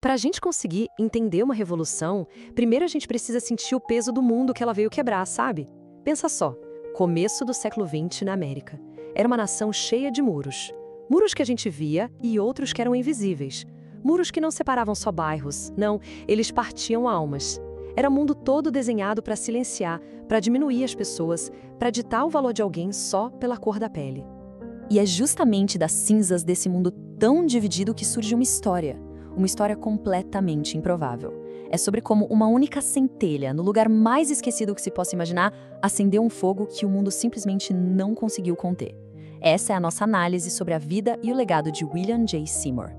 Para a gente conseguir entender uma revolução, primeiro a gente precisa sentir o peso do mundo que ela veio quebrar, sabe? Pensa só, começo do século XX na América. Era uma nação cheia de muros. Muros que a gente via e outros que eram invisíveis. Muros que não separavam só bairros, não, eles partiam almas. Era o mundo todo desenhado para silenciar, para diminuir as pessoas, para ditar o valor de alguém só pela cor da pele. E é justamente das cinzas desse mundo tão dividido que surge uma história completamente improvável. É sobre como uma única centelha, no lugar mais esquecido que se possa imaginar, acendeu um fogo que o mundo simplesmente não conseguiu conter. Essa é a nossa análise sobre a vida e o legado de William J. Seymour.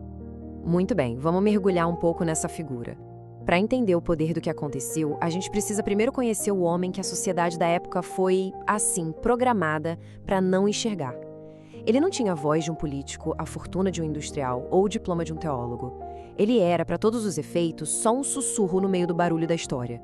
Muito bem, vamos mergulhar um pouco nessa figura. Para entender o poder do que aconteceu, a gente precisa primeiro conhecer o homem que a sociedade da época foi, assim, programada para não enxergar. Ele não tinha a voz de um político, a fortuna de um industrial ou o diploma de um teólogo. Ele era, para todos os efeitos, só um sussurro no meio do barulho da história.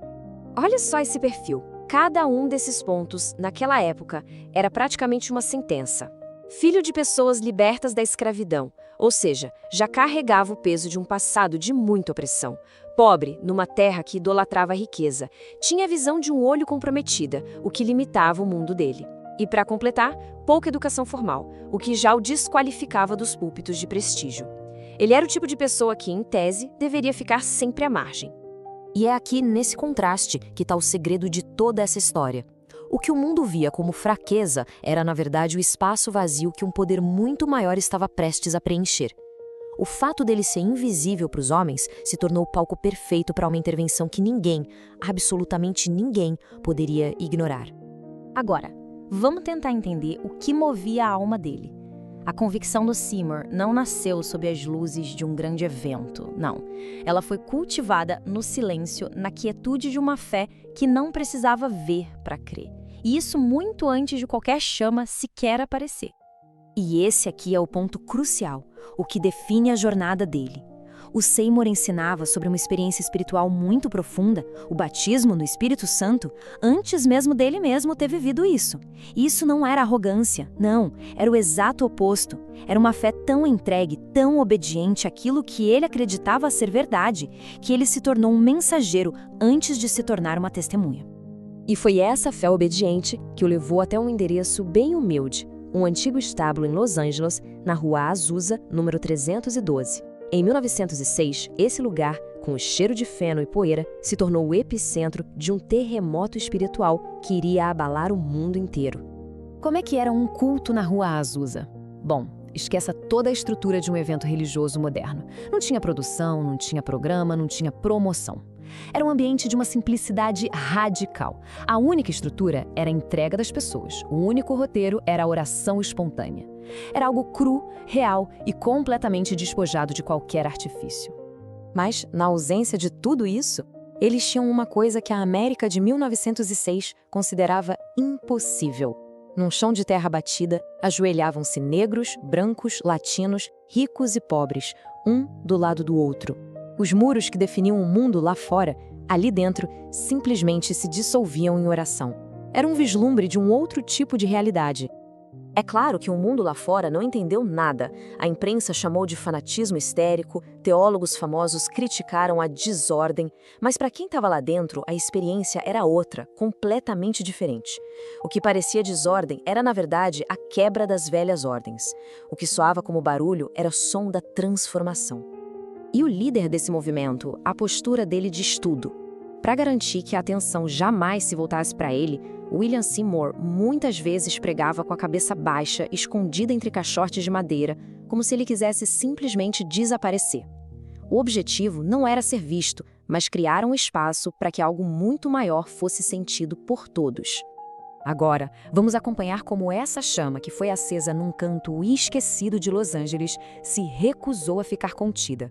Olha só esse perfil. Cada um desses pontos, naquela época, era praticamente uma sentença. Filho de pessoas libertas da escravidão, ou seja, já carregava o peso de um passado de muita opressão. Pobre, numa terra que idolatrava a riqueza, tinha a visão de um olho comprometida, o que limitava o mundo dele. E, para completar, pouca educação formal, o que já o desqualificava dos púlpitos de prestígio. Ele era o tipo de pessoa que, em tese, deveria ficar sempre à margem. E é aqui, nesse contraste, que está o segredo de toda essa história. O que o mundo via como fraqueza era, na verdade, o espaço vazio que um poder muito maior estava prestes a preencher. O fato dele ser invisível para os homens se tornou o palco perfeito para uma intervenção que ninguém, absolutamente ninguém, poderia ignorar. Agora, vamos tentar entender o que movia a alma dele. A convicção do Seymour não nasceu sob as luzes de um grande evento, não. Ela foi cultivada no silêncio, na quietude de uma fé que não precisava ver para crer. E isso muito antes de qualquer chama sequer aparecer. E esse aqui é o ponto crucial, o que define a jornada dele. O Seymour ensinava sobre uma experiência espiritual muito profunda, o batismo no Espírito Santo, antes mesmo dele mesmo ter vivido isso. Isso não era arrogância, não, era o exato oposto. Era uma fé tão entregue, tão obediente àquilo que ele acreditava ser verdade, que ele se tornou um mensageiro antes de se tornar uma testemunha. E foi essa fé obediente que o levou até um endereço bem humilde, um antigo estábulo em Los Angeles, na rua Azusa, número 312. Em 1906, esse lugar, com o cheiro de feno e poeira, se tornou o epicentro de um terremoto espiritual que iria abalar o mundo inteiro. Como é que era um culto na rua Azusa? Bom, esqueça toda a estrutura de um evento religioso moderno. Não tinha produção, não tinha programa, não tinha promoção. Era um ambiente de uma simplicidade radical. A única estrutura era a entrega das pessoas. O único roteiro era a oração espontânea. Era algo cru, real e completamente despojado de qualquer artifício. Mas, na ausência de tudo isso, eles tinham uma coisa que a América de 1906 considerava impossível. Num chão de terra batida, ajoelhavam-se negros, brancos, latinos, ricos e pobres, um do lado do outro. Os muros que definiam o mundo lá fora, ali dentro, simplesmente se dissolviam em oração. Era um vislumbre de um outro tipo de realidade. É claro que o mundo lá fora não entendeu nada. A imprensa chamou de fanatismo histérico, teólogos famosos criticaram a desordem, mas para quem estava lá dentro, a experiência era outra, completamente diferente. O que parecia desordem era, na verdade, a quebra das velhas ordens. O que soava como barulho era o som da transformação. E o líder desse movimento, a postura dele diz tudo. Para garantir que a atenção jamais se voltasse para ele, William Seymour muitas vezes pregava com a cabeça baixa, escondida entre caixotes de madeira, como se ele quisesse simplesmente desaparecer. O objetivo não era ser visto, mas criar um espaço para que algo muito maior fosse sentido por todos. Agora, vamos acompanhar como essa chama, que foi acesa num canto esquecido de Los Angeles, se recusou a ficar contida.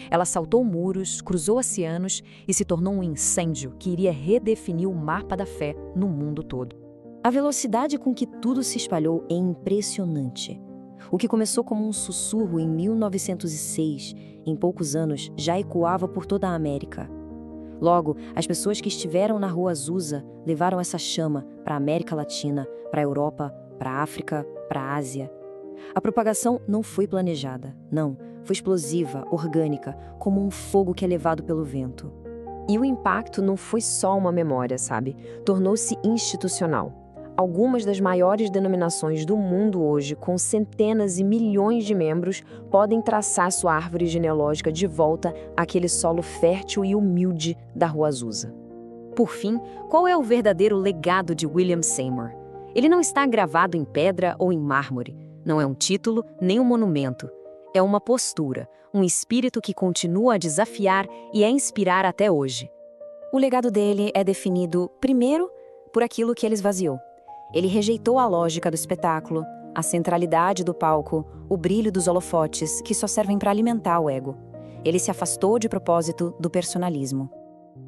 Ela saltou muros, cruzou oceanos e se tornou um incêndio que iria redefinir o mapa da fé no mundo todo. A velocidade com que tudo se espalhou é impressionante. O que começou como um sussurro em 1906, em poucos anos, já ecoava por toda a América. Logo, as pessoas que estiveram na Rua Azusa levaram essa chama para a América Latina, para a Europa, para a África, para a Ásia. A propagação não foi planejada, não. Foi explosiva, orgânica, como um fogo que é levado pelo vento. E o impacto não foi só uma memória, sabe? Tornou-se institucional. Algumas das maiores denominações do mundo hoje, com centenas e milhões de membros, podem traçar sua árvore genealógica de volta àquele solo fértil e humilde da Rua Azusa. Por fim, qual é o verdadeiro legado de William Seymour? Ele não está gravado em pedra ou em mármore. Não é um título, nem um monumento. É uma postura, um espírito que continua a desafiar e a inspirar até hoje. O legado dele é definido, primeiro, por aquilo que ele esvaziou. Ele rejeitou a lógica do espetáculo, a centralidade do palco, o brilho dos holofotes, que só servem para alimentar o ego. Ele se afastou de propósito do personalismo.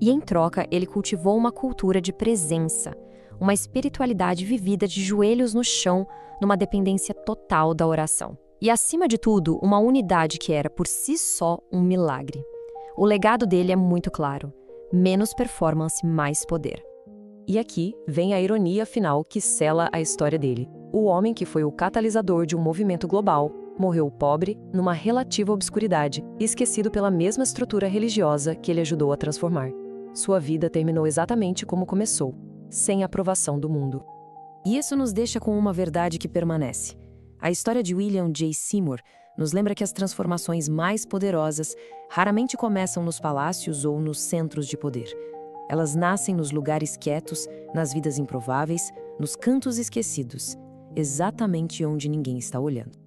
E em troca, ele cultivou uma cultura de presença, uma espiritualidade vivida de joelhos no chão, numa dependência total da oração. E, acima de tudo, uma unidade que era, por si só, um milagre. O legado dele é muito claro: menos performance, mais poder. E aqui vem a ironia final que sela a história dele. O homem que foi o catalisador de um movimento global morreu pobre, numa relativa obscuridade, esquecido pela mesma estrutura religiosa que ele ajudou a transformar. Sua vida terminou exatamente como começou, sem aprovação do mundo. E isso nos deixa com uma verdade que permanece. A história de William J. Seymour nos lembra que as transformações mais poderosas raramente começam nos palácios ou nos centros de poder. Elas nascem nos lugares quietos, nas vidas improváveis, nos cantos esquecidos, exatamente onde ninguém está olhando.